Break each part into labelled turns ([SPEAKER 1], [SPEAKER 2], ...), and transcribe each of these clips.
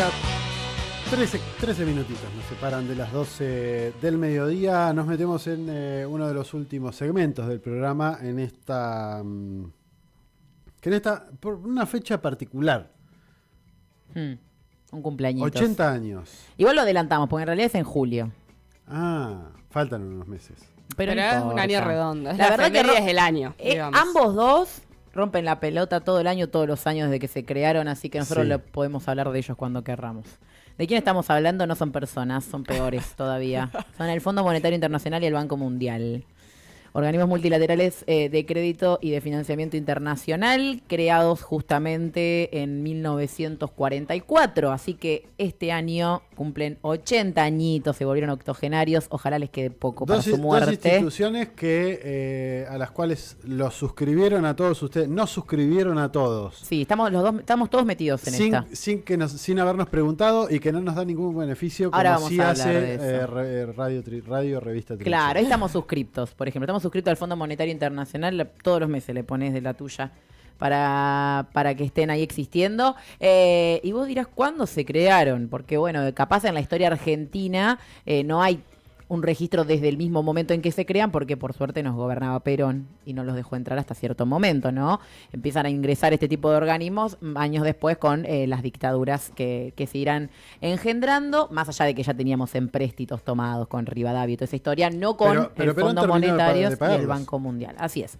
[SPEAKER 1] Ya 13 minutitos nos separan de las 12 del mediodía. Nos metemos en uno de los últimos segmentos del programa en esta... por una fecha particular.
[SPEAKER 2] Un cumpleaños.
[SPEAKER 1] 80 años.
[SPEAKER 2] Igual lo adelantamos, porque en realidad es en julio.
[SPEAKER 1] Ah, faltan unos meses.
[SPEAKER 2] Pero
[SPEAKER 3] es un año redondo.
[SPEAKER 2] La verdad que
[SPEAKER 3] es del año.
[SPEAKER 2] Ambos dos rompen la pelota todo el año, todos los años desde que se crearon, así que nosotros podemos hablar de ellos cuando querramos. ¿De quién estamos hablando? No son personas, son peores todavía. Son el Fondo Monetario Internacional y el Banco Mundial. Organismos multilaterales de crédito y de financiamiento internacional, creados justamente en 1944. Así que este año cumplen 80 añitos, se volvieron octogenarios. Ojalá les quede poco para su muerte.
[SPEAKER 1] Dos instituciones que a las cuales los suscribieron a todos ustedes. No suscribieron a todos.
[SPEAKER 2] Sí, estamos todos metidos en esta.
[SPEAKER 1] Sin habernos preguntado y que no nos da ningún beneficio, como
[SPEAKER 2] ahora
[SPEAKER 1] sí hace Radio Revista Trinchera.
[SPEAKER 2] Claro, ahí estamos suscriptos, por ejemplo. Estamos suscritos al Fondo Monetario Internacional, todos los meses le pones de la tuya para que estén ahí existiendo. Y vos dirás, ¿cuándo se crearon? Porque, bueno, capaz en la historia argentina no hay un registro desde el mismo momento en que se crean, porque por suerte nos gobernaba Perón y no los dejó entrar hasta cierto momento, ¿no? Empiezan a ingresar este tipo de organismos años después con las dictaduras que se irán engendrando, más allá de que ya teníamos empréstitos tomados con Rivadavia y toda esa historia, no con el Fondo Monetario y el Banco Mundial. Así es.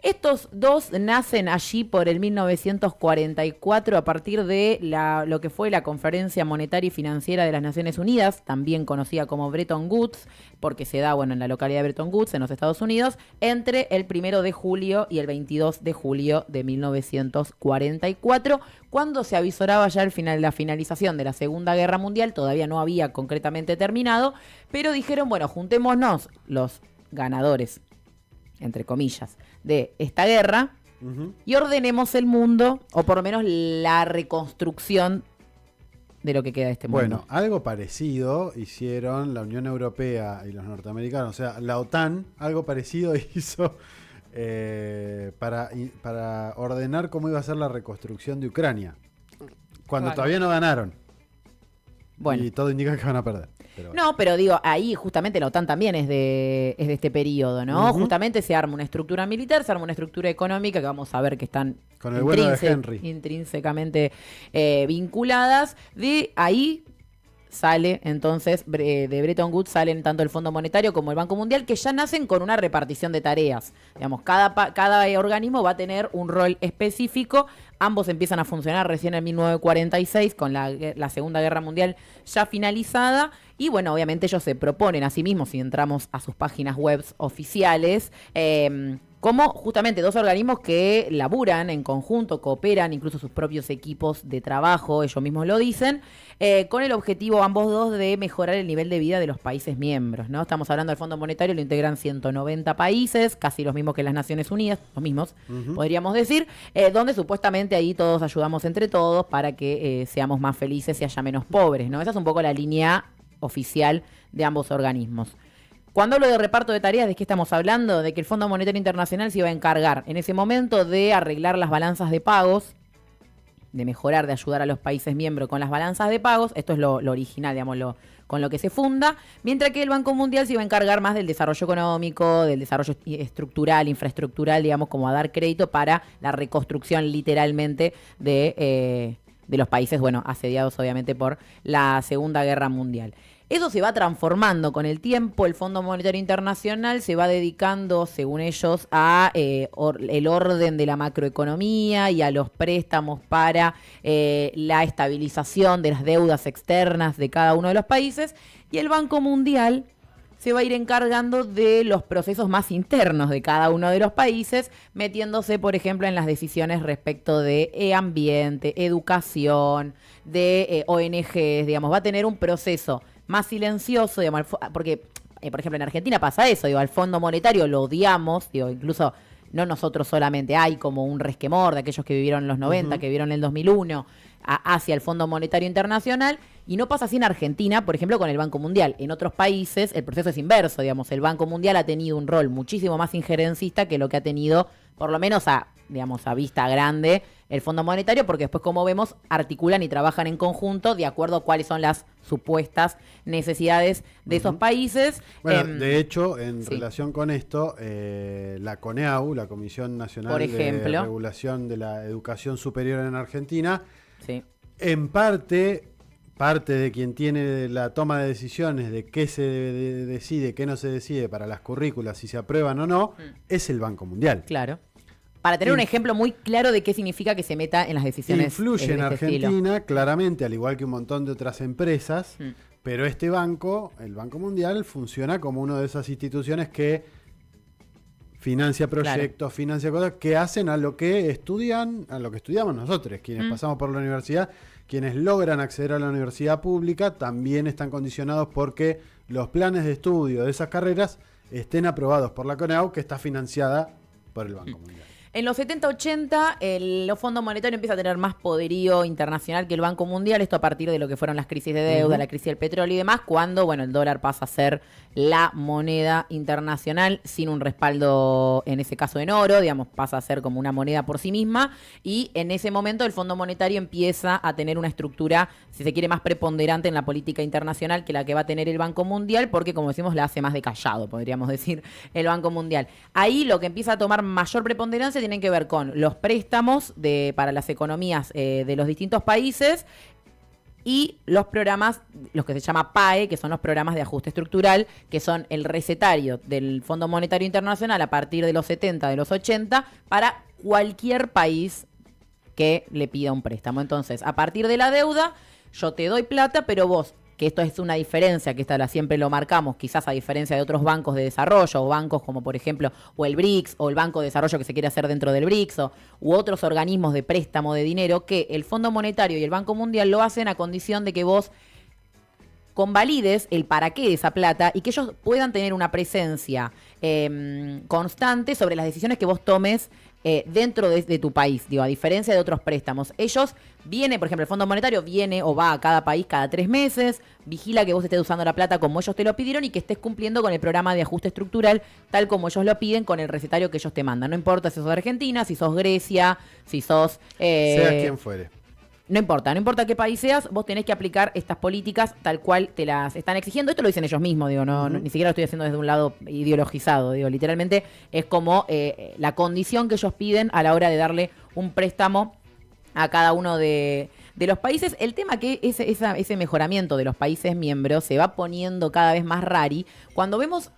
[SPEAKER 2] Estos dos nacen allí por el 1944 a partir de lo que fue la Conferencia Monetaria y Financiera de las Naciones Unidas, también conocida como Bretton Woods, porque se da en la localidad de Bretton Woods, en los Estados Unidos, entre el 1 de julio y el 22 de julio de 1944, cuando se avisoraba ya la finalización de la Segunda Guerra Mundial. Todavía no había concretamente terminado, pero dijeron, bueno, juntémonos los ganadores, entre comillas, de esta guerra y ordenemos el mundo, o por lo menos la reconstrucción de lo que queda de este mundo.
[SPEAKER 1] Bueno, algo parecido hicieron la Unión Europea y los norteamericanos. O sea, la OTAN, algo parecido hizo para ordenar cómo iba a ser la reconstrucción de Ucrania. Cuando todavía no ganaron. Bueno. Y todo indica que van a perder.
[SPEAKER 2] Pero digo, ahí justamente la OTAN también es de este periodo, ¿no? Justamente se arma una estructura militar, se arma una estructura económica que vamos a ver que están
[SPEAKER 1] con el bueno de Henry
[SPEAKER 2] intrínsecamente vinculadas. De ahí sale entonces, de Bretton Woods salen tanto el Fondo Monetario como el Banco Mundial, que ya nacen con una repartición de tareas. Digamos, cada organismo va a tener un rol específico. Ambos empiezan a funcionar recién en 1946, con la Segunda Guerra Mundial ya finalizada. Y bueno, obviamente ellos se proponen a sí mismos, si entramos a sus páginas web oficiales, como justamente dos organismos que laburan en conjunto, cooperan, incluso sus propios equipos de trabajo, ellos mismos lo dicen, con el objetivo ambos dos de mejorar el nivel de vida de los países miembros, ¿no? Estamos hablando del Fondo Monetario, lo integran 190 países, casi los mismos que las Naciones Unidas, los mismos, podríamos decir, donde supuestamente ahí todos ayudamos entre todos para que seamos más felices y haya menos pobres, ¿no? Esa es un poco la línea oficial de ambos organismos. Cuando hablo de reparto de tareas, ¿de qué estamos hablando? De que el Fondo Monetario Internacional se iba a encargar en ese momento de arreglar las balanzas de pagos, de mejorar, de ayudar a los países miembros con las balanzas de pagos. Esto es lo original, digamos, con lo que se funda. Mientras que el Banco Mundial se iba a encargar más del desarrollo económico, del desarrollo estructural, infraestructural, digamos, como a dar crédito para la reconstrucción literalmente de los países, bueno, asediados obviamente por la Segunda Guerra Mundial. Eso se va transformando con el tiempo. El Fondo Monetario Internacional se va dedicando, según ellos, a el orden de la macroeconomía y a los préstamos para la estabilización de las deudas externas de cada uno de los países. Y el Banco Mundial se va a ir encargando de los procesos más internos de cada uno de los países, metiéndose, por ejemplo, en las decisiones respecto de ambiente, educación, de ONGs, digamos. Va a tener un proceso más silencioso, digamos, porque, por ejemplo, en Argentina pasa eso, digo, al Fondo Monetario lo odiamos, digo, incluso no nosotros solamente, hay como un resquemor de aquellos que vivieron en los 90, que vivieron en el 2001, hacia el Fondo Monetario Internacional, y no pasa así en Argentina, por ejemplo, con el Banco Mundial. En otros países el proceso es inverso, digamos, el Banco Mundial ha tenido un rol muchísimo más injerencista que lo que ha tenido, por lo menos a vista grande, el Fondo Monetario, porque después, como vemos, articulan y trabajan en conjunto de acuerdo a cuáles son las supuestas necesidades de esos países.
[SPEAKER 1] Bueno, de hecho, en
[SPEAKER 2] sí.
[SPEAKER 1] relación con esto, la CONEAU, la Comisión Nacional
[SPEAKER 2] Por
[SPEAKER 1] de
[SPEAKER 2] ejemplo.
[SPEAKER 1] Regulación de la Educación Superior en Argentina,
[SPEAKER 2] Sí.
[SPEAKER 1] en parte de quien tiene la toma de decisiones de qué se decide, qué no se decide para las currículas, si se aprueban o no, es el Banco Mundial.
[SPEAKER 2] Claro. Para tener un ejemplo muy claro de qué significa que se meta en las decisiones.
[SPEAKER 1] Influye en
[SPEAKER 2] de este estilo.
[SPEAKER 1] Argentina, claramente, al igual que un montón de otras empresas, pero este banco, el Banco Mundial, funciona como una de esas instituciones que financia proyectos, financia cosas que hacen a lo que estudiamos nosotros, quienes pasamos por la universidad, quienes logran acceder a la universidad pública, también están condicionados porque los planes de estudio de esas carreras estén aprobados por la CONEAU, que está financiada por el Banco Mundial.
[SPEAKER 2] En los 70-80, el Fondo Monetario empieza a tener más poderío internacional que el Banco Mundial, esto a partir de lo que fueron las crisis de deuda, la crisis del petróleo y demás, cuando, bueno, el dólar pasa a ser la moneda internacional sin un respaldo, en ese caso en oro, digamos, pasa a ser como una moneda por sí misma, y en ese momento el Fondo Monetario empieza a tener una estructura, si se quiere, más preponderante en la política internacional que la que va a tener el Banco Mundial, porque, como decimos, la hace más de callado, podríamos decir, el Banco Mundial. Ahí lo que empieza a tomar mayor preponderancia tienen que ver con los préstamos para las economías de los distintos países y los programas, los que se llama PAE, que son los programas de ajuste estructural, que son el recetario del Fondo Monetario Internacional a partir de los 70, de los 80, para cualquier país que le pida un préstamo. Entonces, a partir de la deuda, yo te doy plata, pero vos, que esto es una diferencia, que siempre lo marcamos, quizás a diferencia de otros bancos de desarrollo, o bancos como por ejemplo, o el BRICS, o el Banco de Desarrollo que se quiere hacer dentro del BRICS, u otros organismos de préstamo de dinero, que el Fondo Monetario y el Banco Mundial lo hacen a condición de que vos convalides el para qué de esa plata y que ellos puedan tener una presencia constante sobre las decisiones que vos tomes dentro de tu país, digo, a diferencia de otros préstamos. Ellos por ejemplo, el Fondo Monetario viene o va a cada país cada 3 meses, vigila que vos estés usando la plata como ellos te lo pidieron y que estés cumpliendo con el programa de ajuste estructural tal como ellos lo piden con el recetario que ellos te mandan. No importa si sos Argentina, si sos Grecia, si sos...
[SPEAKER 1] Seas quien fuere.
[SPEAKER 2] No importa qué país seas, vos tenés que aplicar estas políticas tal cual te las están exigiendo. Esto lo dicen ellos mismos, digo, no, ni siquiera lo estoy haciendo desde un lado ideologizado, digo, literalmente es como la condición que ellos piden a la hora de darle un préstamo a cada uno de los países. El tema que ese mejoramiento de los países miembros se va poniendo cada vez más rari cuando vemos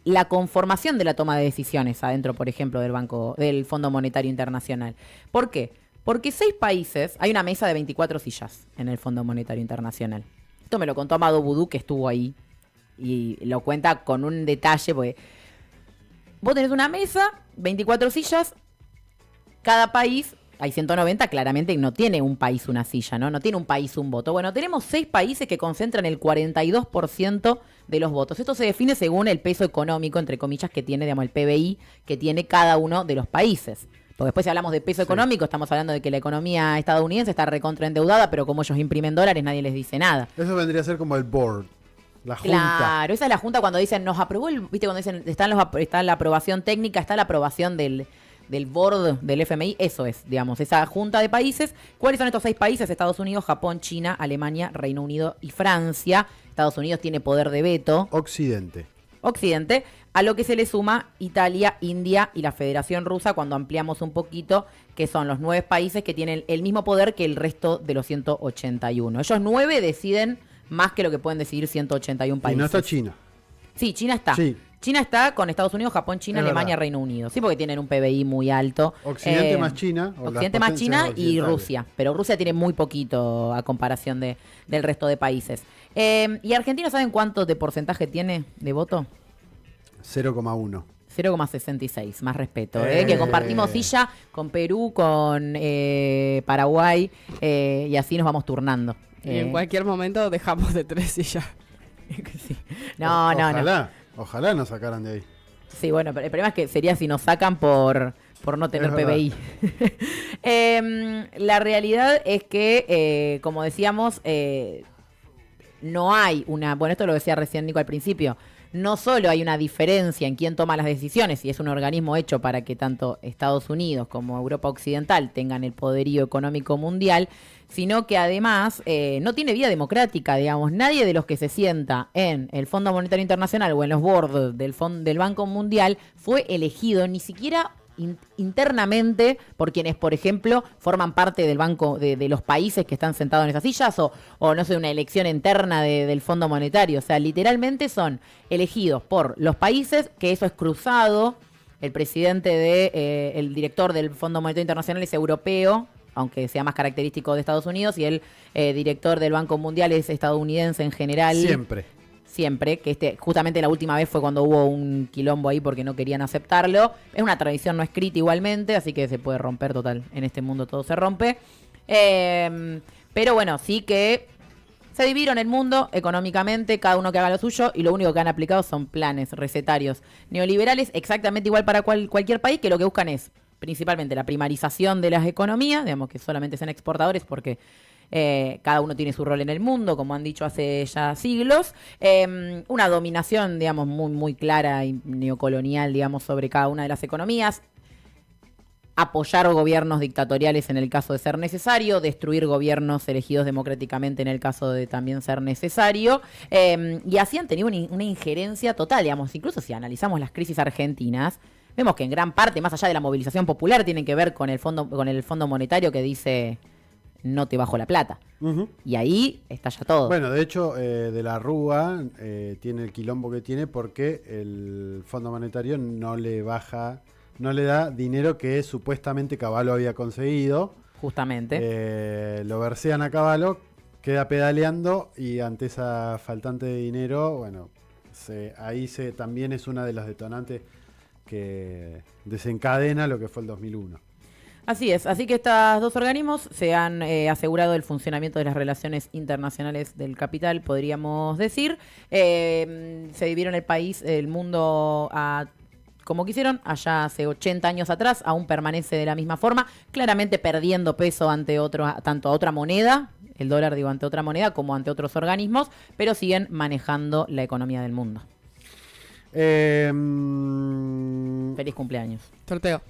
[SPEAKER 2] la conformación de la toma de decisiones adentro, por ejemplo, del Fondo Monetario Internacional. ¿Por qué? Porque 6 países, hay una mesa de 24 sillas en el Fondo Monetario Internacional. Esto me lo contó Amado Boudou, que estuvo ahí, y lo cuenta con un detalle, porque vos tenés una mesa, 24 sillas, cada país, hay 190, claramente no tiene un país una silla, ¿no? No tiene un país un voto. Bueno, tenemos 6 países que concentran el 42% de los votos. Esto se define según el peso económico, entre comillas, que tiene, digamos, el PBI, que tiene cada uno de los países. Porque después si hablamos de peso económico, estamos hablando de que la economía estadounidense está recontraendeudada, pero como ellos imprimen dólares, nadie les dice nada.
[SPEAKER 1] Eso vendría a ser como el board, la junta.
[SPEAKER 2] Claro, esa es la junta cuando dicen, nos aprobó viste, cuando dicen, está la aprobación técnica, está la aprobación del board del FMI, eso es, digamos, esa junta de países. ¿Cuáles son estos 6 países? Estados Unidos, Japón, China, Alemania, Reino Unido y Francia. Estados Unidos tiene poder de veto.
[SPEAKER 1] Occidente,
[SPEAKER 2] a lo que se le suma Italia, India y la Federación Rusa cuando ampliamos un poquito, que son los 9 países que tienen el mismo poder que el resto de los 181. Ellos 9 deciden más que lo que pueden decidir 181 países.
[SPEAKER 1] Y no está China.
[SPEAKER 2] Sí, China está.
[SPEAKER 1] Sí.
[SPEAKER 2] China está con Estados Unidos, Japón, China,
[SPEAKER 1] Es
[SPEAKER 2] Alemania,
[SPEAKER 1] verdad.
[SPEAKER 2] Reino Unido. Sí, porque tienen un PBI muy alto.
[SPEAKER 1] Occidente más China. o las
[SPEAKER 2] Occidente más
[SPEAKER 1] potencias
[SPEAKER 2] China y
[SPEAKER 1] occidentales.
[SPEAKER 2] Rusia. Pero Rusia tiene muy poquito a comparación del resto de países. ¿Y Argentina saben cuánto de porcentaje tiene de voto?
[SPEAKER 1] 0,1.
[SPEAKER 2] 0,66, más respeto. Que compartimos silla con Perú, con Paraguay, y así nos vamos turnando.
[SPEAKER 3] Y en cualquier momento dejamos de 3 sillas.
[SPEAKER 2] Sí. No.
[SPEAKER 1] Ojalá nos sacaran de ahí.
[SPEAKER 2] Sí, bueno, pero el problema es que sería si nos sacan por no tener
[SPEAKER 1] Es
[SPEAKER 2] PBI. La realidad es que, como decíamos, no hay una... Bueno, esto lo decía recién Nico al principio. no solo hay una diferencia en quién toma las decisiones, y es un organismo hecho para que tanto Estados Unidos como Europa Occidental tengan el poderío económico mundial, sino que además no tiene vía democrática, digamos. Nadie de los que se sienta en el Fondo Monetario Internacional o en los boards del Banco Mundial fue elegido, ni siquiera internamente, por quienes, por ejemplo, forman parte del banco de los países que están sentados en esas sillas o no sé, una elección interna del Fondo Monetario. O sea, literalmente son elegidos por los países, que eso es cruzado. El presidente el director del Fondo Monetario Internacional es europeo, aunque sea más característico de Estados Unidos, y el director del Banco Mundial es estadounidense en general. Siempre, que justamente la última vez fue cuando hubo un quilombo ahí porque no querían aceptarlo. Es una tradición no escrita igualmente, así que se puede romper total. En este mundo todo se rompe. Pero bueno, sí que se dividieron el mundo económicamente, cada uno que haga lo suyo, y lo único que han aplicado son planes recetarios neoliberales, exactamente igual para cualquier país, que lo que buscan es principalmente la primarización de las economías, digamos que solamente sean exportadores porque cada uno tiene su rol en el mundo, como han dicho hace ya siglos. Una dominación, digamos, muy, muy clara y neocolonial, digamos, sobre cada una de las economías. Apoyar gobiernos dictatoriales en el caso de ser necesario, destruir gobiernos elegidos democráticamente en el caso de también ser necesario. Y así han tenido una injerencia total, digamos. Incluso si analizamos las crisis argentinas, vemos que en gran parte, más allá de la movilización popular, tienen que ver con el Fondo Monetario que dice: no te bajo la plata. Y ahí estalla todo.
[SPEAKER 1] Bueno, de hecho, de la Rúa tiene el quilombo que tiene porque el Fondo Monetario no le da dinero que supuestamente Cavallo había conseguido.
[SPEAKER 2] Justamente.
[SPEAKER 1] Lo versean a Cavallo, queda pedaleando y ante esa faltante de dinero, bueno, también es una de las detonantes que desencadena lo que fue el 2001.
[SPEAKER 2] Así es, así que estos dos organismos se han asegurado el funcionamiento de las relaciones internacionales del capital, podríamos decir. Se dividieron el mundo como quisieron, allá hace 80 años atrás, aún permanece de la misma forma, claramente perdiendo peso ante tanto a otra moneda, el dólar digo, ante otra moneda, como ante otros organismos, pero siguen manejando la economía del mundo. Feliz cumpleaños.
[SPEAKER 3] Sorteo.